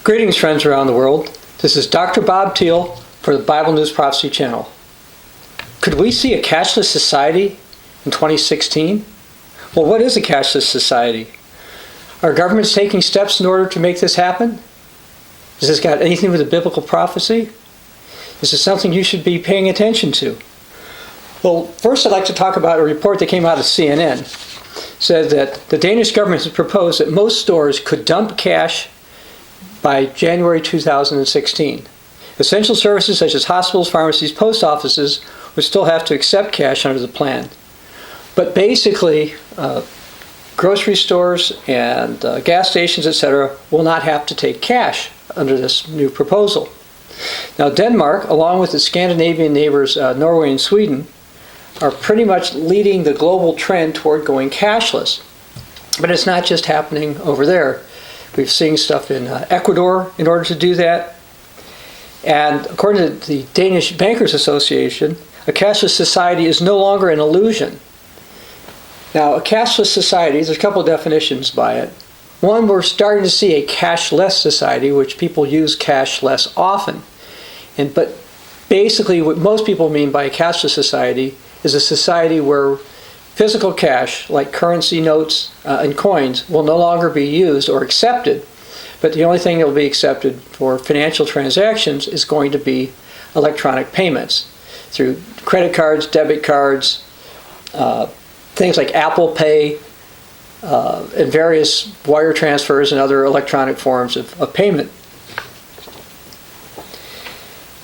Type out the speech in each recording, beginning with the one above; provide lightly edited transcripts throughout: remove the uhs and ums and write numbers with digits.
Greetings, friends around the world. This is Dr. Bob Thiel for the Bible News Prophecy Channel. Could we see a cashless society in 2016? Well, what is a cashless society? Are governments taking steps in order to make this happen? Has this got anything with the biblical prophecy? Is this something you should be paying attention to? Well, first I'd like to talk about a report that came out of CNN. It said that the Danish government has proposed that most stores could dump cash by January 2016. Essential services such as hospitals, pharmacies, post offices would still have to accept cash under the plan. But basically, grocery stores and gas stations, etc., will not have to take cash under this new proposal. Now, Denmark, along with its Scandinavian neighbors Norway and Sweden, are pretty much leading the global trend toward going cashless. But it's not just happening over there. We've seen stuff in Ecuador in order to do that. And according to the Danish Bankers Association, a cashless society is no longer an illusion. Now, a cashless society, there's a couple of definitions by it. One, we're starting to see a cashless society, which people use cash less often. But basically what most people mean by a cashless society is a society where physical cash, like currency notes and coins, will no longer be used or accepted. But the only thing that will be accepted for financial transactions is going to be electronic payments through credit cards, debit cards, things like Apple Pay, and various wire transfers and other electronic forms of payment.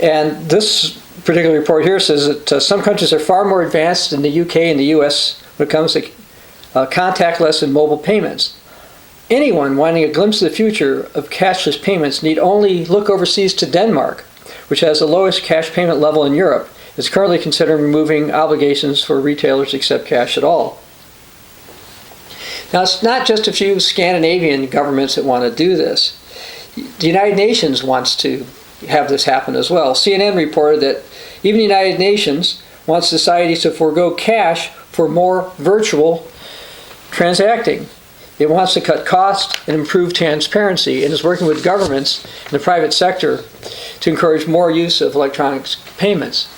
And this particular report here says that some countries are far more advanced than the UK and the US when it comes to contactless and mobile payments. Anyone wanting a glimpse of the future of cashless payments need only look overseas to Denmark, which has the lowest cash payment level in Europe. It's currently considering removing obligations for retailers to accept cash at all. Now, it's not just a few Scandinavian governments that want to do this. The United Nations wants to have this happen as well. CNN reported that even the United Nations wants societies to forego cash for more virtual transacting. It wants to cut costs and improve transparency and is working with governments in the private sector to encourage more use of electronic payments.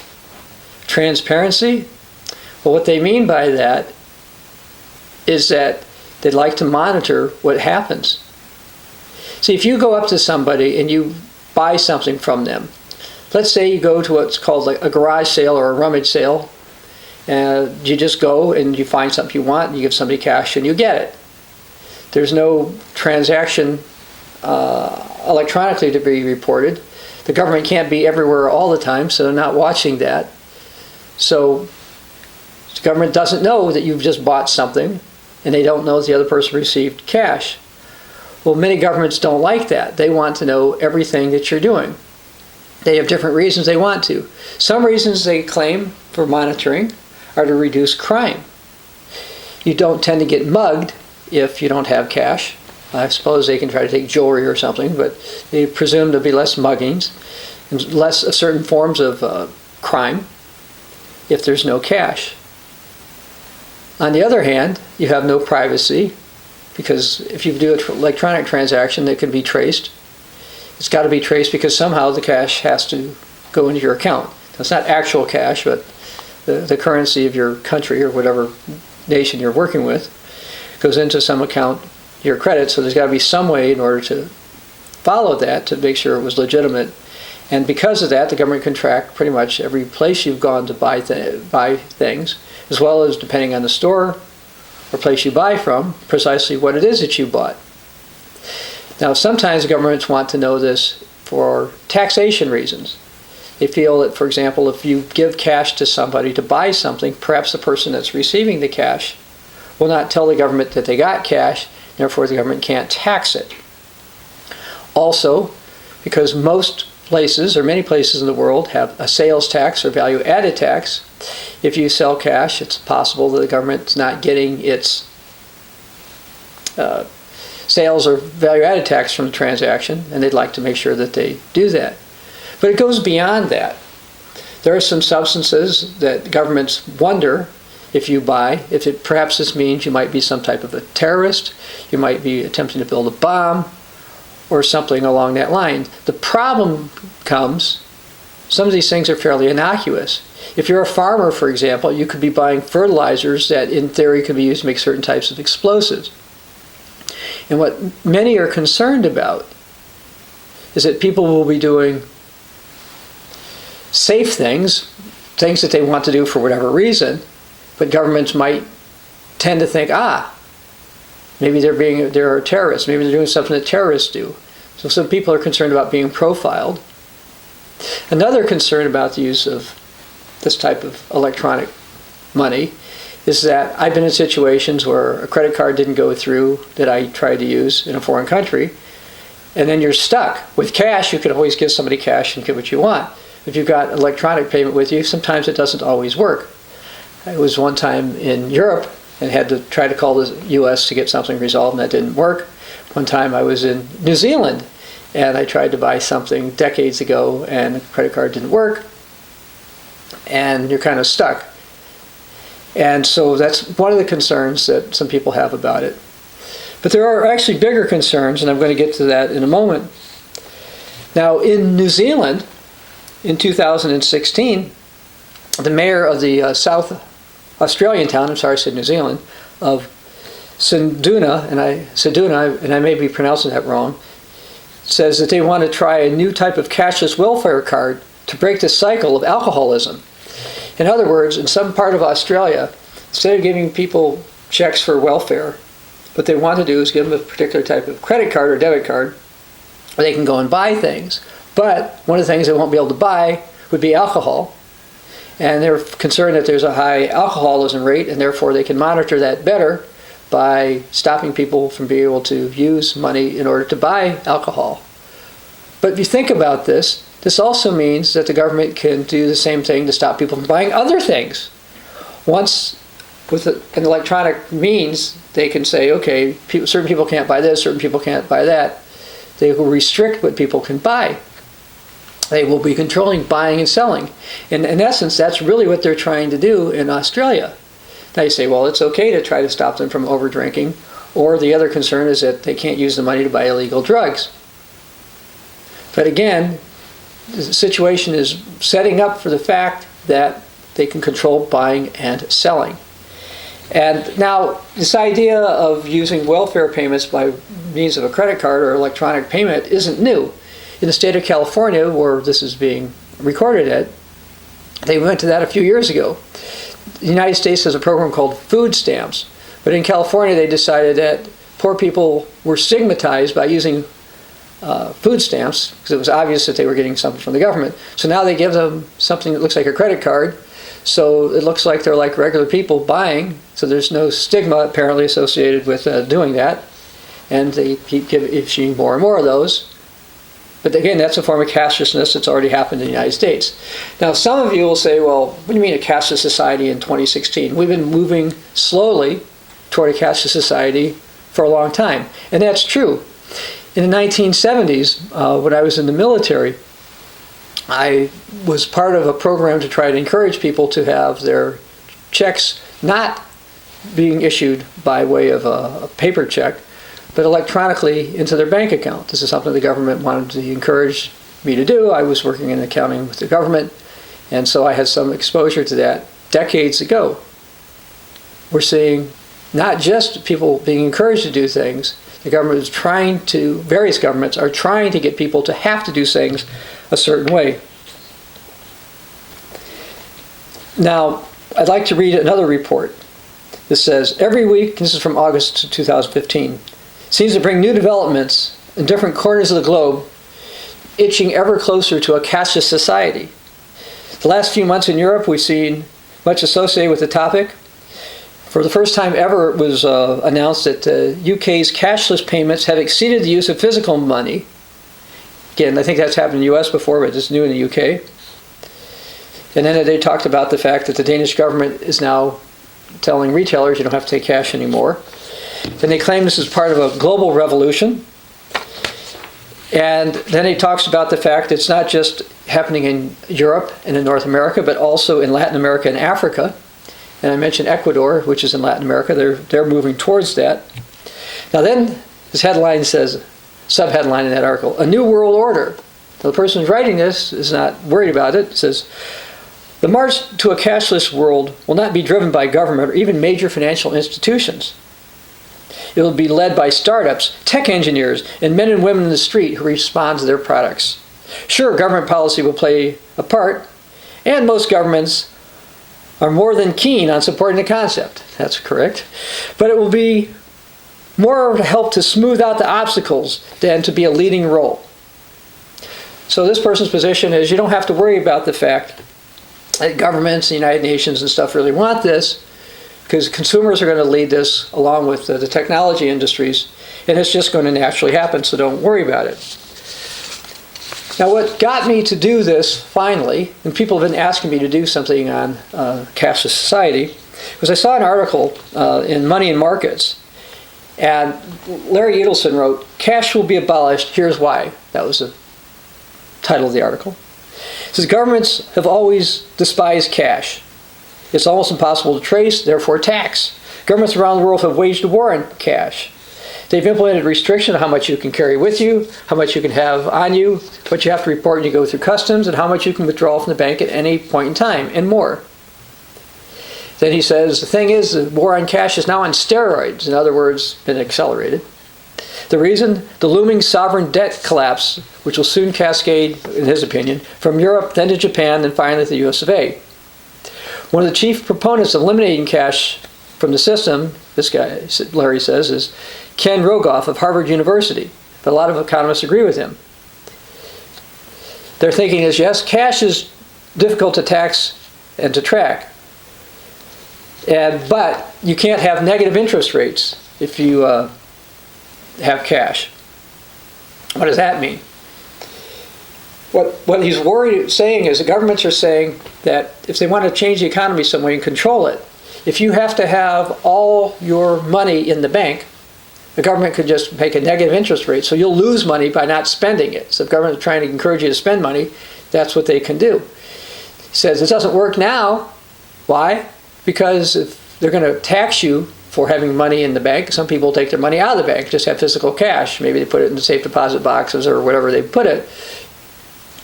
Transparency? Well, what they mean by that is that they'd like to monitor what happens. See, if you go up to somebody and you buy something from them, let's say you go to what's called like a garage sale or a rummage sale, and you just go and you find something you want, and you give somebody cash and you get it. There's no transaction electronically to be reported. The government can't be everywhere all the time, so they're not watching that. So the government doesn't know that you've just bought something, and they don't know that the other person received cash. Well, many governments don't like that. They want to know everything that you're doing. They have different reasons they want to. Some reasons they claim for monitoring are to reduce crime. You don't tend to get mugged if you don't have cash. I suppose they can try to take jewelry or something, but they presume there'll be less muggings and less certain forms of crime if there's no cash. On the other hand, you have no privacy, because if you do an electronic transaction that can be traced, it's got to be traced because somehow the cash has to go into your account. Now, it's not actual cash, but the currency of your country or whatever nation you're working with goes into some account, your credit, so there's got to be some way in order to follow that to make sure it was legitimate. And because of that, the government can track pretty much every place you've gone to buy things, as well as, depending on the store or place you buy from, precisely what it is that you bought. Now, sometimes governments want to know this for taxation reasons. They feel that, for example, if you give cash to somebody to buy something, perhaps the person that's receiving the cash will not tell the government that they got cash, therefore the government can't tax it. Also, because most places, or many places in the world, have a sales tax or value-added tax, if you sell cash, it's possible that the government's not getting its sales or value-added tax from the transaction, and they'd like to make sure that they do that. But it goes beyond that. There are some substances that governments wonder if you buy, perhaps this means you might be some type of a terrorist, you might be attempting to build a bomb, or something along that line. The problem comes, some of these things are fairly innocuous. If you're a farmer, for example, you could be buying fertilizers that in theory could be used to make certain types of explosives. And what many are concerned about is that people will be doing safe things that they want to do for whatever reason, but governments might tend to think, maybe they're terrorists, maybe they're doing something that terrorists do. So some people are concerned about being profiled. Another concern about the use of this type of electronic money is that I've been in situations where a credit card didn't go through that I tried to use in a foreign country, and then you're stuck. With cash, you can always give somebody cash and get what you want. If you've got electronic payment with you, sometimes it doesn't always work. I was one time in Europe and had to try to call the U.S. to get something resolved, and that didn't work. One time I was in New Zealand, and I tried to buy something decades ago, and the credit card didn't work, and you're kind of stuck. And so that's one of the concerns that some people have about it. But there are actually bigger concerns, and I'm going to get to that in a moment. Now, in New Zealand, in 2016, the mayor of the South Australian town, I said New Zealand, of Ceduna, and I may be pronouncing that wrong, says that they want to try a new type of cashless welfare card to break the cycle of alcoholism. In other words, in some part of Australia, instead of giving people checks for welfare, what they want to do is give them a particular type of credit card or debit card where they can go and buy things. But one of the things they won't be able to buy would be alcohol. And they're concerned that there's a high alcoholism rate, and therefore they can monitor that better by stopping people from being able to use money in order to buy alcohol. But if you think about this, this also means that the government can do the same thing to stop people from buying other things. Once, with an electronic means, they can say, okay, certain people can't buy this, certain people can't buy that. They will restrict what people can buy. They will be controlling buying and selling. In essence, that's really what they're trying to do in Australia. Now you say, well, it's okay to try to stop them from over-drinking, or the other concern is that they can't use the money to buy illegal drugs. But again, the situation is setting up for the fact that they can control buying and selling. And now, this idea of using welfare payments by means of a credit card or electronic payment isn't new. In the state of California, where this is being recorded at, they went to that a few years ago. The United States has a program called food stamps, but in California they decided that poor people were stigmatized by using food stamps because it was obvious that they were getting something from the government. So now they give them something that looks like a credit card, so it looks like they're like regular people buying, so there's no stigma apparently associated with doing that, and they keep issuing more and more of those. But again, that's a form of cashlessness that's already happened in the United States. Now, some of you will say, well, what do you mean a cashless society in 2016? We've been moving slowly toward a cashless society for a long time. And that's true. In the 1970s, when I was in the military, I was part of a program to try to encourage people to have their checks not being issued by way of a paper check, but electronically into their bank account. This is something the government wanted to encourage me to do. I was working in accounting with the government, and so I had some exposure to that decades ago. We're seeing not just people being encouraged to do things, the government is various governments are trying to get people to have to do things a certain way. Now, I'd like to read another report. This says, every week, this is from August 2015, seems to bring new developments in different corners of the globe, itching ever closer to a cashless society. The last few months in Europe, we've seen much associated with the topic. For the first time ever, it was announced that the UK's cashless payments have exceeded the use of physical money. Again, I think that's happened in the US before, but it's new in the UK. And then they talked about the fact that the Danish government is now telling retailers you don't have to take cash anymore. And they claim this is part of a global revolution. And then he talks about the fact that it's not just happening in Europe and in North America, but also in Latin America and Africa. And I mentioned Ecuador, which is in Latin America. They're moving towards that. Now then, this headline says, subheadline in that article, A New World Order. Now, the person who's writing this is not worried about it. It says, the march to a cashless world will not be driven by government or even major financial institutions. It will be led by startups, tech engineers, and men and women in the street who respond to their products. Sure, government policy will play a part, and most governments are more than keen on supporting the concept. That's correct. But it will be more to help to smooth out the obstacles than to be a leading role. So this person's position is you don't have to worry about the fact that governments, the United Nations and stuff really want this, because consumers are going to lead this along with the technology industries, and it's just going to naturally happen, so don't worry about it. Now what got me to do this finally, and people have been asking me to do something on cashless society, was I saw an article in Money and Markets, and Larry Edelson wrote, "Cash will be abolished, here's why." That was the title of the article. It says, governments have always despised cash. It's almost impossible to trace, therefore tax. Governments around the world have waged a war on cash. They've implemented restrictions on how much you can carry with you, how much you can have on you, what you have to report when you go through customs, and how much you can withdraw from the bank at any point in time, and more. Then he says, the thing is, the war on cash is now on steroids. In other words, been accelerated. The reason? The looming sovereign debt collapse, which will soon cascade, in his opinion, from Europe, then to Japan, then finally to the US of A. One of the chief proponents of eliminating cash from the system, this guy, Larry says, is Ken Rogoff of Harvard University. But a lot of economists agree with him. Their thinking is, yes, cash is difficult to tax and to track. But you can't have negative interest rates if you have cash. What does that mean? What he's saying is the governments are saying that if they want to change the economy some way and control it, if you have to have all your money in the bank, the government could just make a negative interest rate, so you'll lose money by not spending it. So if the government is trying to encourage you to spend money, that's what they can do. He says it doesn't work now. Why? Because if they're going to tax you for having money in the bank, some people take their money out of the bank, just have physical cash. Maybe they put it in the safe deposit boxes or whatever they put it.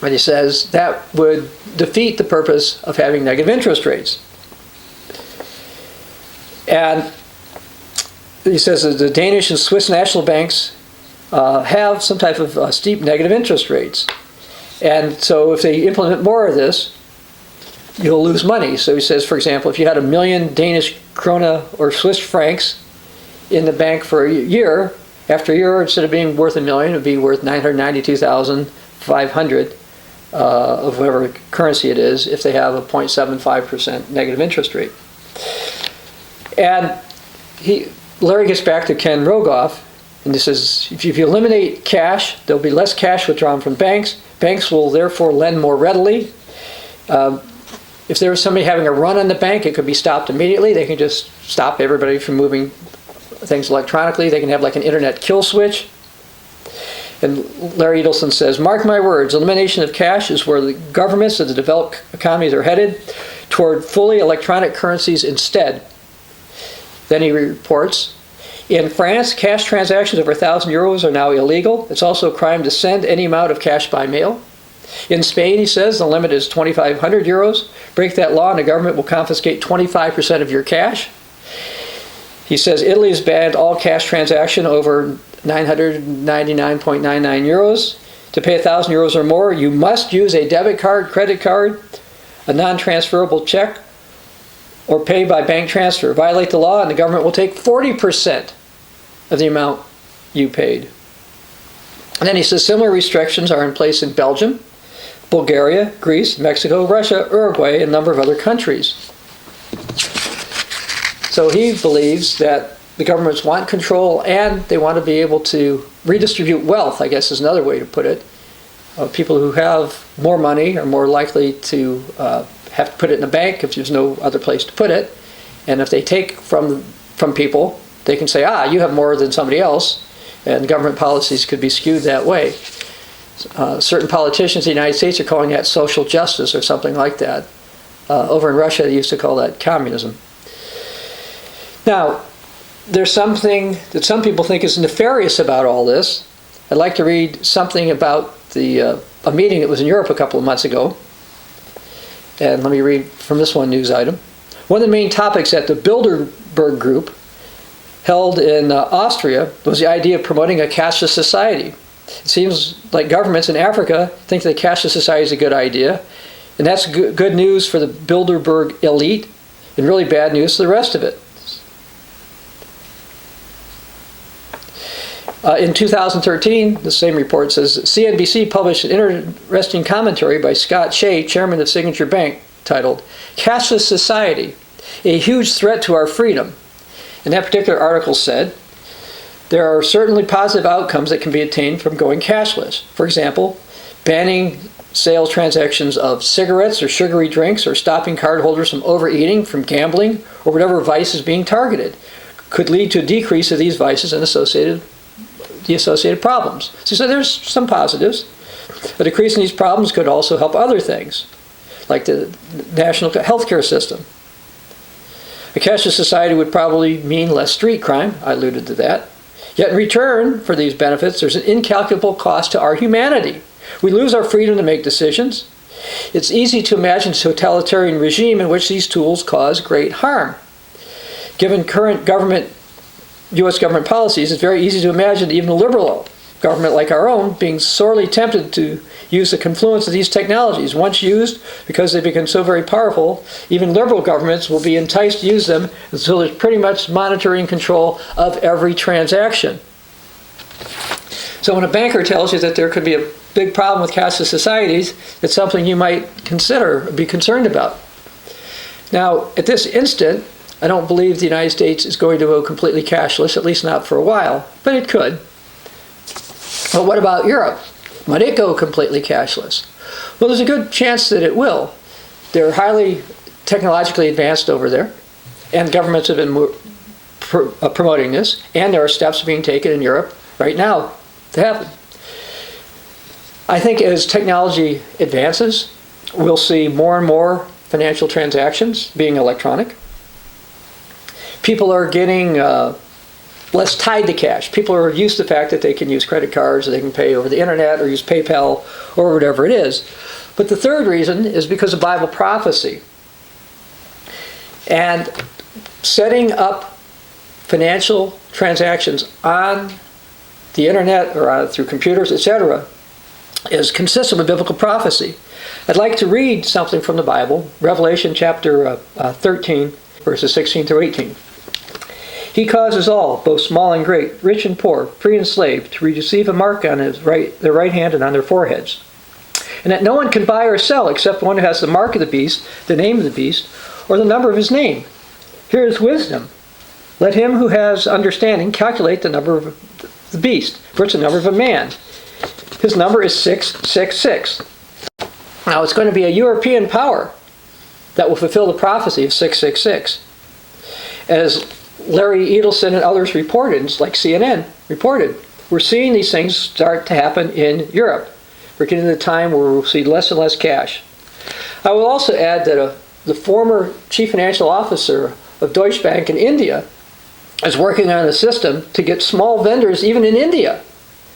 But he says that would defeat the purpose of having negative interest rates. And he says that the Danish and Swiss national banks have some type of steep negative interest rates. And so if they implement more of this, you'll lose money. So he says, for example, if you had 1 million Danish krona or Swiss francs in the bank for a year, after a year, instead of being worth $1 million, it would be worth 992,500 of whatever currency it is, if they have a 0.75% negative interest rate. And Larry gets back to Ken Rogoff, and this is, if you eliminate cash, there'll be less cash withdrawn from banks. Banks will therefore lend more readily. If there was somebody having a run on the bank, it could be stopped immediately. They can just stop everybody from moving things electronically. They can have like an internet kill switch. And Larry Edelson says, mark my words, elimination of cash is where the governments of the developed economies are headed, toward fully electronic currencies instead. Then he reports, in France, cash transactions over 1,000 euros are now illegal. It's also a crime to send any amount of cash by mail. In Spain, he says, the limit is 2,500 euros. Break that law and the government will confiscate 25% of your cash. He says Italy has banned all cash transaction over 999.99 euros. To pay 1,000 euros or more, you must use a debit card, credit card, a non-transferable check, or pay by bank transfer. Violate the law and the government will take 40% of the amount you paid. And then he says similar restrictions are in place in Belgium, Bulgaria, Greece, Mexico, Russia, Uruguay, and a number of other countries. So he believes that the governments want control and they want to be able to redistribute wealth, I guess is another way to put it. People who have more money are more likely to have to put it in a bank if there's no other place to put it. And if they take from people, they can say, you have more than somebody else. And government policies could be skewed that way. Certain politicians in the United States are calling that social justice or something like that. Over in Russia, they used to call that communism. Now, there's something that some people think is nefarious about all this, I'd like to read something about a meeting that was in Europe a couple of months ago. And let me read from this one news item. One of the main topics at the Bilderberg Group held in Austria was the idea of promoting a cashless society. It seems like governments in Africa think that cashless society is a good idea, and that's good news for the Bilderberg elite and really bad news for the rest of it. In 2013, the same report says, CNBC published an interesting commentary by Scott Shea, chairman of Signature Bank, titled, Cashless Society, a Huge Threat to Our Freedom. And that particular article said, there are certainly positive outcomes that can be attained from going cashless. For example, banning sales transactions of cigarettes or sugary drinks, or stopping cardholders from overeating, from gambling, or whatever vice is being targeted, could lead to a decrease of these vices and the associated problems. So there's some positives. A decrease in these problems could also help other things, like the national healthcare system. A cashless society would probably mean less street crime. I alluded to that. Yet in return for these benefits, there's an incalculable cost to our humanity. We lose our freedom to make decisions. It's easy to imagine a totalitarian regime in which these tools cause great harm. Given current U.S. government policies, it's very easy to imagine even a liberal government like our own being sorely tempted to use the confluence of these technologies. Once used, because they become so very powerful, even liberal governments will be enticed to use them until there's pretty much monitoring control of every transaction. So when a banker tells you that there could be a big problem with cashless societies, it's something you might consider or be concerned about. Now, at this instant, I don't believe the United States is going to go completely cashless, at least not for a while, but it could. But what about Europe? Might it go completely cashless? Well, there's a good chance that it will. They're highly technologically advanced over there, and governments have been promoting this, and there are steps being taken in Europe right now to happen. I think as technology advances, we'll see more and more financial transactions being electronic. People are getting less tied to cash. People are used to the fact that they can use credit cards, or they can pay over the internet, or use PayPal, or whatever it is. But the third reason is because of Bible prophecy. And setting up financial transactions on the internet, or through computers, etc., is consistent with biblical prophecy. I'd like to read something from the Bible, Revelation chapter 13, verses 16 through 18. He causes all, both small and great, rich and poor, free and slave, to receive a mark on their right hand and on their foreheads. And that no one can buy or sell except one who has the mark of the beast, the name of the beast, or the number of his name. Here is wisdom. Let him who has understanding calculate the number of the beast, for it's the number of a man. His number is 666. Now it's going to be a European power that will fulfill the prophecy of 666. As Larry Edelson and others reported, like CNN reported, we're seeing these things start to happen in Europe. We're getting to the time where we'll see less and less cash. I will also add that the former chief financial officer of Deutsche Bank in India is working on a system to get small vendors, even in India,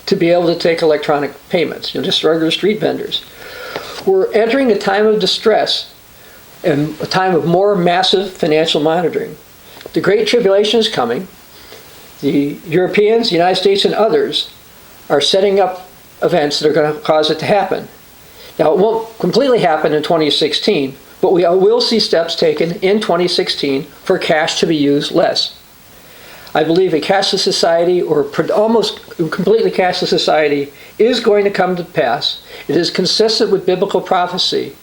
to be able to take electronic payments, just regular street vendors. We're entering a time of distress and a time of more massive financial monitoring. The Great Tribulation is coming. The Europeans, the United States, and others are setting up events that are going to cause it to happen. Now, it won't completely happen in 2016, but we will see steps taken in 2016 for cash to be used less. I believe a cashless society, or almost completely cashless society, is going to come to pass. It is consistent with biblical prophecy.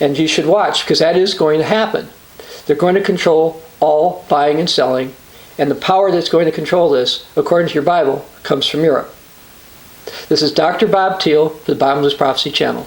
And you should watch, because that is going to happen. They're going to control all buying and selling, and the power that's going to control this, according to your Bible, comes from Europe. This is Dr. Bob Thiel for the Bible News Prophecy Channel.